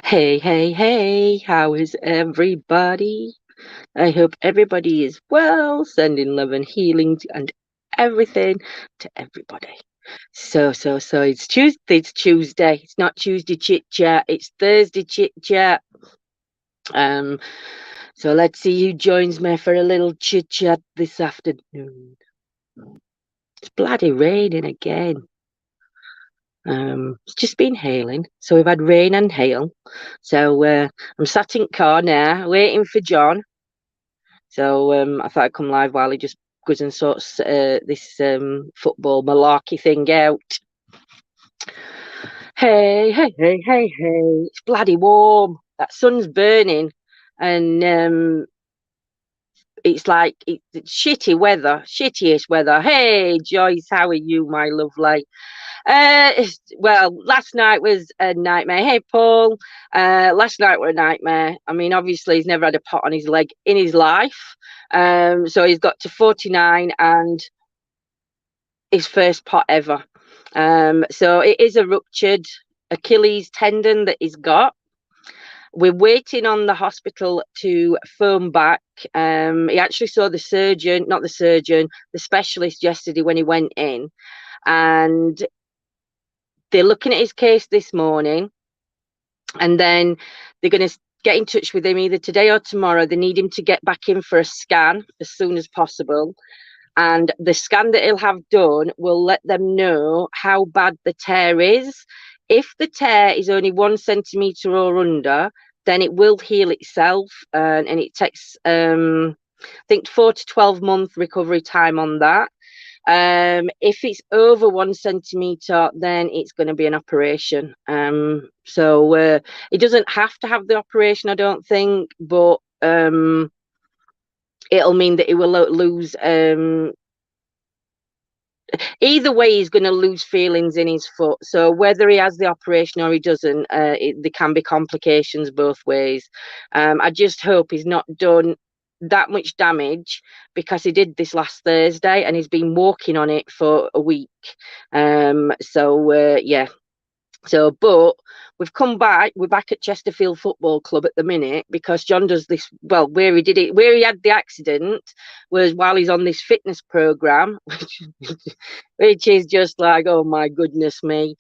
Hey, hey, hey, how is everybody? I hope everybody is well, sending love and healing and everything to everybody. So, it's Tuesday, it's Tuesday. It's not Tuesday chit chat, it's Thursday chit chat. Um, so let's see who joins me for a little chit chat this afternoon. It's bloody raining again. It's just been hailing. So we've had rain and hail. So I'm sat in car now, waiting for John. So I thought I'd come live while he just goes and sorts this football malarkey thing out. Hey, hey, hey, hey, hey! It's bloody warm. That sun's burning, and it's like it's shitty weather, shittiest weather. Hey, Joyce, how are you, my lovely? Well, last night was a nightmare. Hey, Paul. Last night was a nightmare. I mean, obviously, he's never had a pot on his leg in his life. So he's got to 49 and his first pot ever. So it is a ruptured Achilles tendon that he's got. We're waiting on the hospital to phone back. He actually saw the surgeon, not the surgeon, the specialist yesterday when he went in. And they're looking at his case this morning, and then they're going to get in touch with him either today or tomorrow. They need him to get back in for a scan as soon as possible. And the scan that he'll have done will let them know how bad the tear is. If the tear is only 1 centimetre or under, then it will heal itself, and it takes, I think, 4 to 12 month recovery time on that. If it's over 1 centimetre, then it's going to be an operation. So it doesn't have to have the operation, I don't think, but it'll mean that he will lose. Either way, he's going to lose feelings in his foot. So whether he has the operation or he doesn't, there can be complications both ways. I just hope he's not done that much damage, because he did this last Thursday and he's been walking on it for a week. Yeah. So, but we've come back. We're back at Chesterfield Football Club at the minute, because John does this. Well, where he did it, where he had the accident, was while he's on this fitness program, which is just like, oh my goodness me.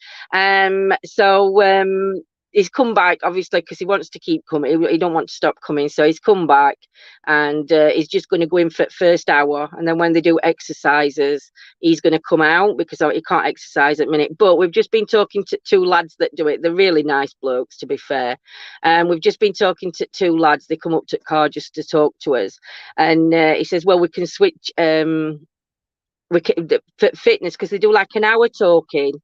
So he's come back, obviously, because he wants to keep coming. He don't want to stop coming, so he's come back, and he's just going to go in for the first hour, and then when they do exercises, he's going to come out, because he can't exercise at the minute. But we've just been talking to two lads that do it. They're really nice blokes, to be fair. And we've just been talking to two lads. They come up to the car just to talk to us, and he says, well, we can switch. We can, fitness, because they do like an hour talking,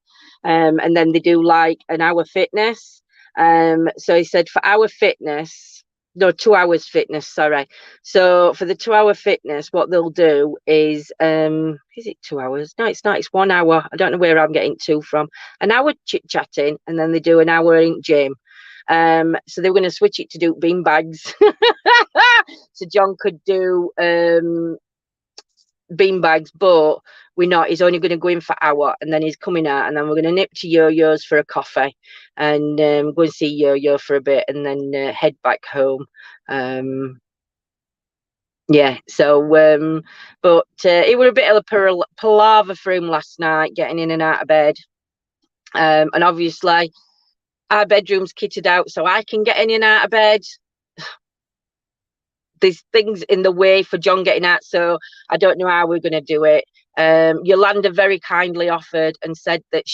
and then they do like an hour fitness. So he said for our fitness, no, 2 hours fitness, sorry. So for the 2 hour fitness, what they'll do is it 2 hours? No, it's not. It's 1 hour. I don't know where I'm getting two from. An hour chit chatting, and then they do an hour in gym. So they were going to switch it to do bean bags. So John could do bean bags, but we're not. He's only going to go in for an hour, and then he's coming out, and then we're going to nip to Yo-Yo's for a coffee, and go and see Yo-Yo for a bit, and then head back home. Yeah, but it was a bit of a palaver for him last night, getting in and out of bed. And obviously our bedroom's kitted out, so I can get in and out of bed. There's things in the way for John getting out, so I don't know how we're going to do it. Yolanda very kindly offered and said that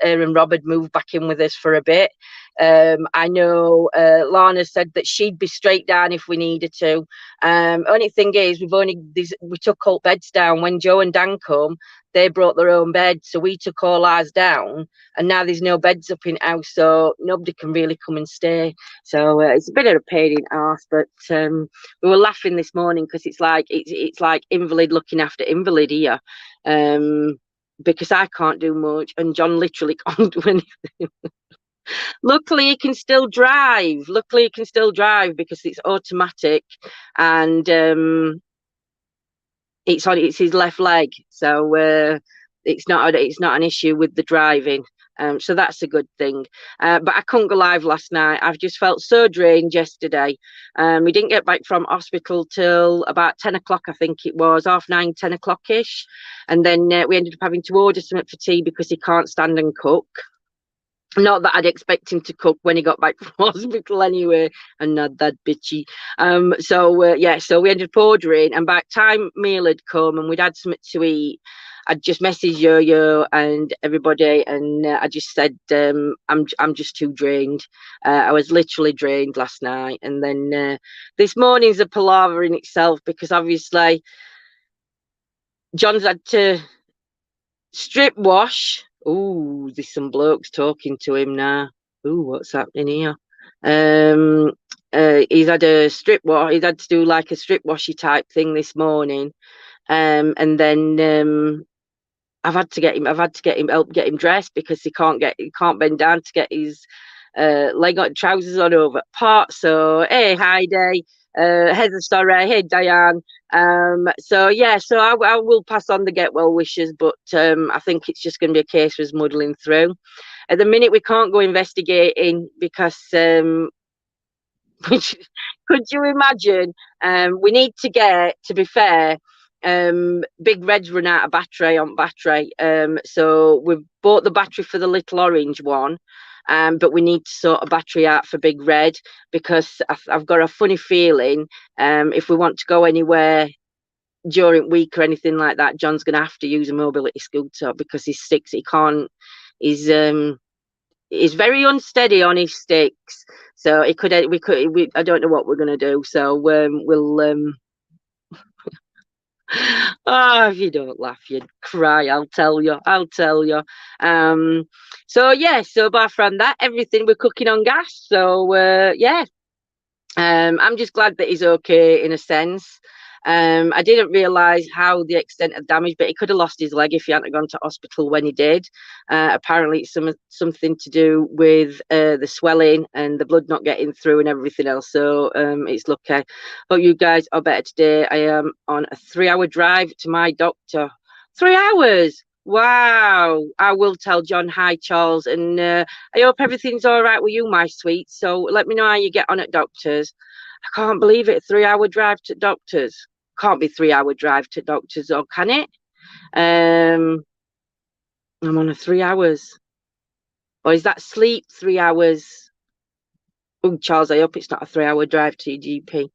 her and Rob had moved back in with us for a bit. I know Lana said that she'd be straight down if we needed to. Only thing is, we took all beds down when Joe and Dan come. They brought their own bed, so we took all ours down, and now there's no beds up in house, so nobody can really come and stay. So it's a bit of a pain in the arse, but we were laughing this morning, because it's like invalid looking after invalid here, because I can't do much, and John literally can't do anything. Luckily, he can still drive. Because it's automatic, and it's his left leg, so it's not an issue with the driving. So that's a good thing. But I couldn't go live last night. I've just felt so drained yesterday. We didn't get back from hospital till about 10 o'clock, I think it was, 9:30, 10 o'clock ish. And then we ended up having to order something for tea because he can't stand and cook. Not that I'd expect him to cook when he got back from hospital anyway, and not that bitchy. So we ended up ordering, and by the time meal had come and we'd had something to eat, I'd just messaged Yo-Yo and everybody, and I just said, I'm just too drained. I was literally drained last night, and then this morning's a palaver in itself because obviously John's had to strip wash. Ooh, there's some blokes talking to him now. Ooh, what's happening here? He's had a strip wash. He's had to do like a strip washy type thing this morning. And then I've had to get him help get him dressed because he can't bend down to get his leg on trousers on over part. So hey Heidi, Heather sorry, hey Diane. So I will pass on the get well wishes, but I think it's just going to be a case of us muddling through. At the minute, we can't go investigating because could you imagine? We need to get, to be fair, Big Red's run out of battery on battery. So we've bought the battery for the little orange one. But we need to sort a battery out for Big Red because I've got a funny feeling if we want to go anywhere during week or anything like that, John's going to have to use a mobility scooter because his sticks, he can't, he's very unsteady on his sticks. So I don't know what we're going to do. So we'll, oh, if you don't laugh, you'd cry. I'll tell you. So apart from that, everything we're cooking on gas. So I'm just glad that he's okay in a sense. I didn't realise how the extent of damage, but he could have lost his leg if he hadn't gone to hospital when he did. Apparently, it's something to do with the swelling and the blood not getting through and everything else. So it's lucky. Hope you guys are better today. I am on a 3-hour drive to my doctor. 3 hours. Wow. I will tell John hi, Charles, and I hope everything's all right with you, my sweet. So let me know how you get on at doctors. I can't believe it. 3-hour drive to doctors. Can't be 3-hour drive to doctors, or can it? I'm on a 3 hours. Or is that sleep 3 hours? Oh, Charles, I hope it's not a 3-hour drive to your GP.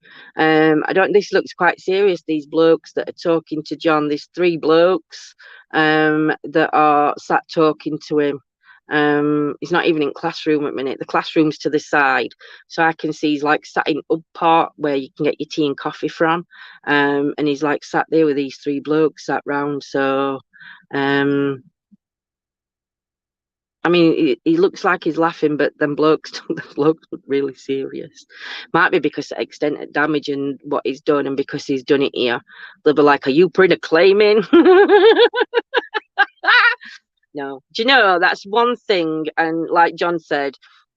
This looks quite serious, these blokes that are talking to John. There's 3 blokes that are sat talking to him. He's not even in classroom at the minute. The classroom's to the side, so I can see he's like sat in up part where you can get your tea and coffee from. And he's like sat there with these 3 blokes sat round. So I mean, he looks like he's laughing, but the blokes look really serious. Might be because of the extent of damage and what he's done, and because he's done it here. They'll be like, "Are you putting a claim in?" No. Do you know, that's one thing, and like John said,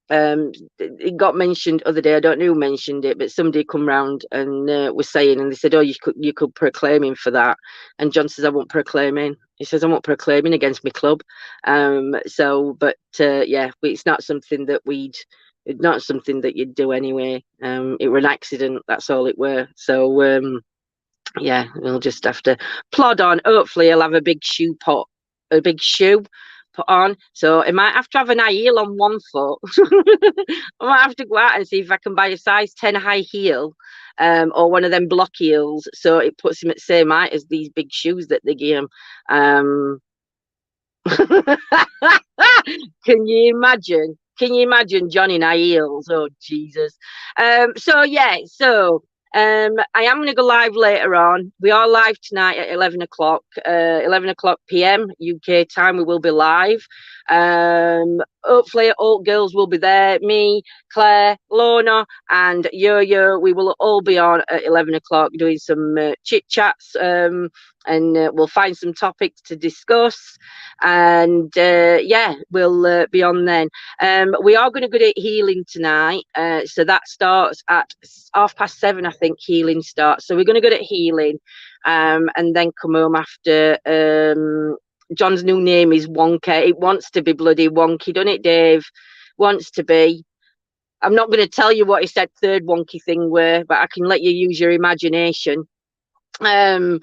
it got mentioned other day. I don't know who mentioned it, but somebody come round and was saying, and they said, "Oh, you could proclaim him for that." And John says, "I won't proclaim him." He says, "I won't proclaim him against my club." It's not something that you'd do anyway. It were an accident. That's all it were. So we'll just have to plod on. Hopefully, he'll have a big shoe put on. So I might have to have an high heel on one foot. I might have to go out and see if I can buy a size 10 high heel, or one of them block heels, so it puts him at the same height as these big shoes that they give him. Can you imagine? John in high heels? Oh Jesus! I am going to go live later on. We are live tonight at 11 o'clock, 11 o'clock p.m. UK time. We will be live. Hopefully, all girls will be there. Me, Claire, Lorna, and Yo-Yo. We will all be on at 11 o'clock doing some chit chats. And we'll find some topics to discuss, and we'll be on then. We are going to go to healing tonight, so that starts at 7:30, I think. Healing starts, so we're going to go to healing, and then come home after John's new name is Wonka. It wants to be bloody wonky, doesn't it, Dave? Wants to be. I'm not going to tell you what he said third wonky thing were, but I can let you use your imagination. So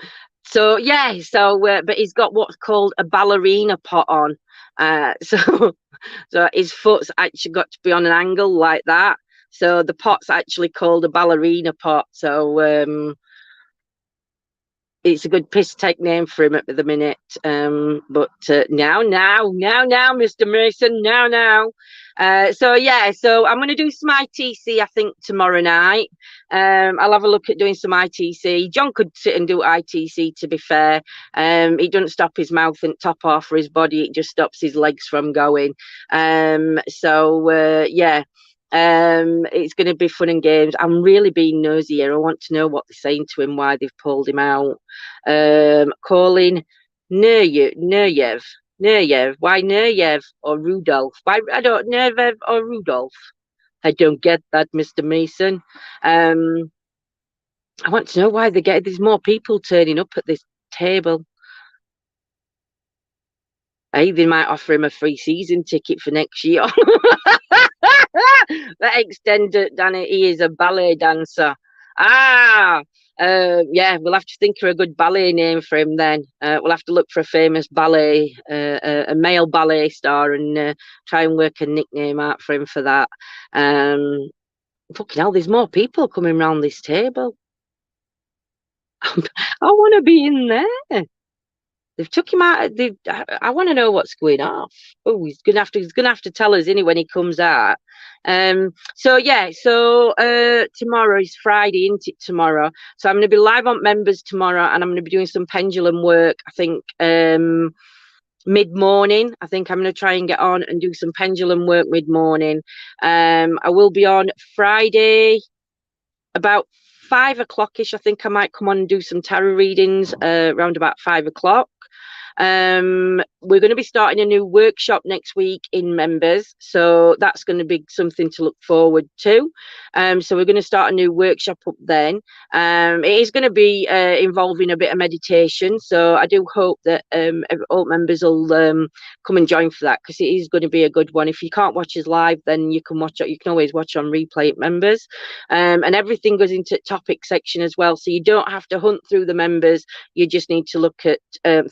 yeah, but he's got what's called a ballerina pot on. So so his foot's actually got to be on an angle like that. So the pot's actually called a ballerina pot. So it's a good piss take name for him at the minute. But now, Mr. Mason, now. So yeah, so I'm going to do some ITC, I think, tomorrow night. I'll have a look at doing some ITC. John could sit and do ITC, to be fair. It doesn't stop his mouth and top off for his body. It just stops his legs from going. Yeah. It's going to be fun and games. I'm really being nosy here. I want to know what they're saying to him, why they've pulled him out. Calling Neryev. Why Neryev or Rudolph? Why I don't Neryev or Rudolph? I don't get that, Mr. Mason. I want to know why there's more people turning up at this table. Hey, they might offer him a free season ticket for next year. That extended, Danny. He is a ballet dancer. Yeah, we'll have to think of a good ballet name for him then. We'll have to look for a famous ballet, a male ballet star, and try and work a nickname out for him for that. Fucking hell, there's more people coming around this table. I want to be in there. They've took him out. I want to know what's going off. Oh, he's gonna have to tell us when he comes out. So yeah, so tomorrow is Friday, isn't it? Tomorrow, so I'm gonna be live on members tomorrow, and I'm gonna be doing some pendulum work. I think mid-morning. I think I'm gonna try and get on and do some pendulum work mid-morning. I will be on Friday about 5 o'clock-ish. I think I might come on and do some tarot readings around about 5 o'clock. We're going to be starting a new workshop next week in members, so that's going to be something to look forward to. So we're going to start a new workshop up then. It is going to be involving a bit of meditation, so I do hope that all members will come and join for that, because it is going to be a good one. If you can't watch us live, then you can watch it. You can always watch on replay at members, and everything goes into topic section as well, so you don't have to hunt through the members. You just need to look at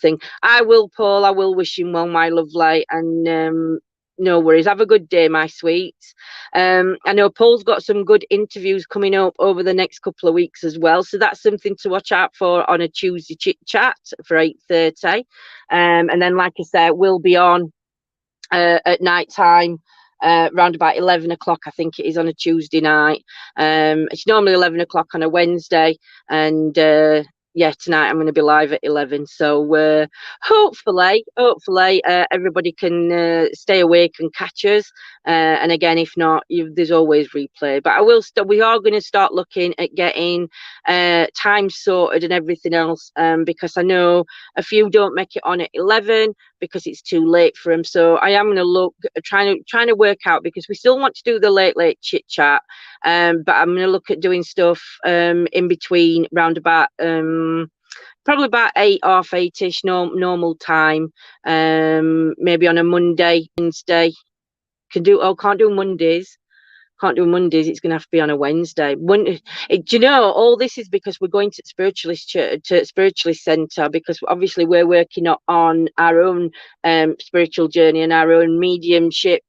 thing. I will, Paul. I will wish him well, my lovely, and no worries. Have a good day, my sweets. I know Paul's got some good interviews coming up over the next couple of weeks as well, so that's something to watch out for on a Tuesday chit chat for 8:30. And then, like I said, we'll be on at night time. Around about 11 o'clock, I think it is, on a Tuesday night. It's normally 11 o'clock on a Wednesday, and yeah, tonight I'm going to be live at 11. So hopefully everybody can stay awake and catch us. And again, if not, there's always replay. But we are going to start looking at getting time sorted and everything else, because I know a few don't make it on at 11 because it's too late for them. So I am going to look trying to work out, because we still want to do the late chit chat, but I'm going to look at doing stuff in between, round about probably about 8, half 8ish, normal time. Maybe on a Monday, Wednesday. Can't do Mondays. Can't do Mondays. It's going to have to be on a Wednesday. Do you know, all this is because we're going to Spiritualist Church, to Spiritualist Centre, because obviously we're working on our own spiritual journey and our own mediumship,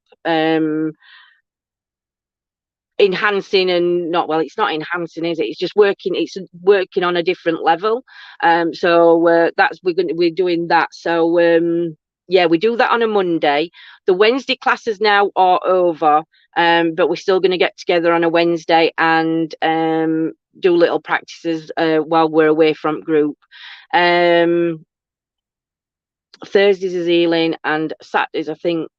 enhancing and not, well, it's not enhancing, is it? It's just working. It's working on a different level. So we're doing that. So yeah, we do that on a Monday. The Wednesday classes now are over, but we're still going to get together on a Wednesday and do little practices while we're away from group. Thursdays is healing, and Saturdays, I think,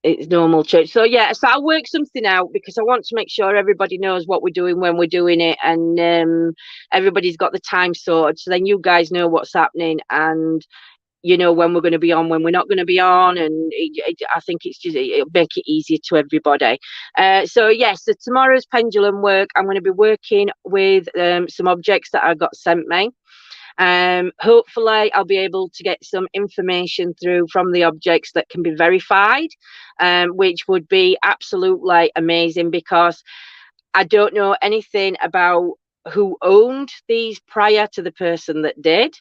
it's normal church. So yeah, so I'll work something out, because I want to make sure everybody knows what we're doing when we're doing it, and everybody's got the time sorted, so then you guys know what's happening, and you know when we're going to be on, when we're not going to be on, and I think it'll make it easier to everybody. So yes, so tomorrow's pendulum work, I'm going to be working with some objects that I got sent me. Hopefully I'll be able to get some information through from the objects that can be verified, which would be absolutely amazing, because I don't know anything about who owned these prior to the person that did.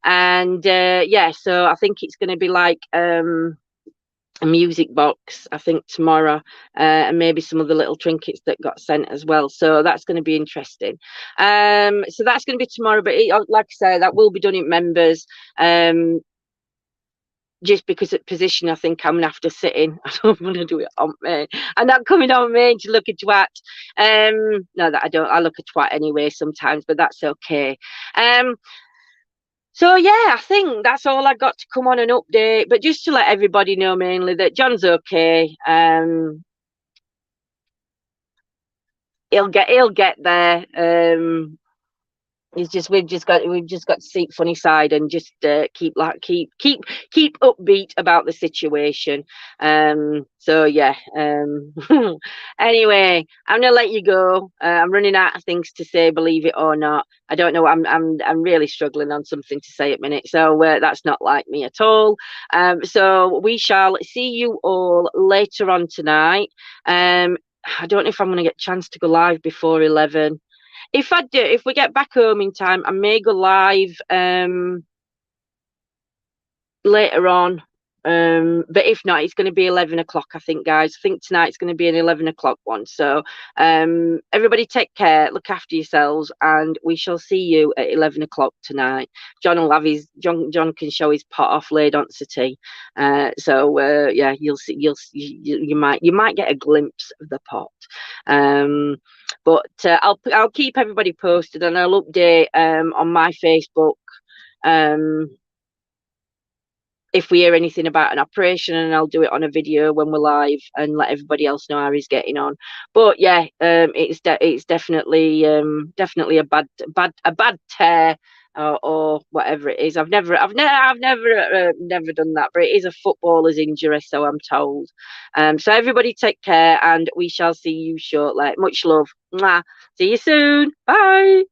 And yeah, so I think it's going to be like a music box, I think, tomorrow, and maybe some of the little trinkets that got sent as well. So that's going to be interesting. So that's going to be tomorrow, but like I say, that will be done in members. Just because at position, I think I'm gonna have to sit in. I don't want to do it on me. I'm not coming on me to look a twat. No, that I don't. I look a twat anyway sometimes, but that's okay. So yeah, I think that's all I got to come on and update. But just to let everybody know, mainly that John's okay. He'll get there. It's just we've just got to see funny side and just keep upbeat about the situation. So yeah. Anyway, I'm gonna let you go. I'm running out of things to say, believe it or not. I don't know. I'm really struggling on something to say at minute. So that's not like me at all. So we shall see you all later on tonight. I don't know if I'm going to get a chance to go live before 11. If we get back home in time, I may go live later on. But if not, it's going to be 11 o'clock, I think, guys. I think tonight's going to be an 11 o'clock one. So everybody take care, look after yourselves, and we shall see you at 11 o'clock tonight. John will have John can show his pot off laid on tea. So yeah, you'll see, you might get a glimpse of the pot. But I'll keep everybody posted, and I'll update on my Facebook if we hear anything about an operation, and I'll do it on a video when we're live and let everybody else know how he's getting on. But yeah, it's definitely a bad tear. Or whatever it is. I've never done that, but it is a footballer's injury, so I'm told. So everybody take care, and we shall see you shortly. Much love. Mwah. See you soon. Bye.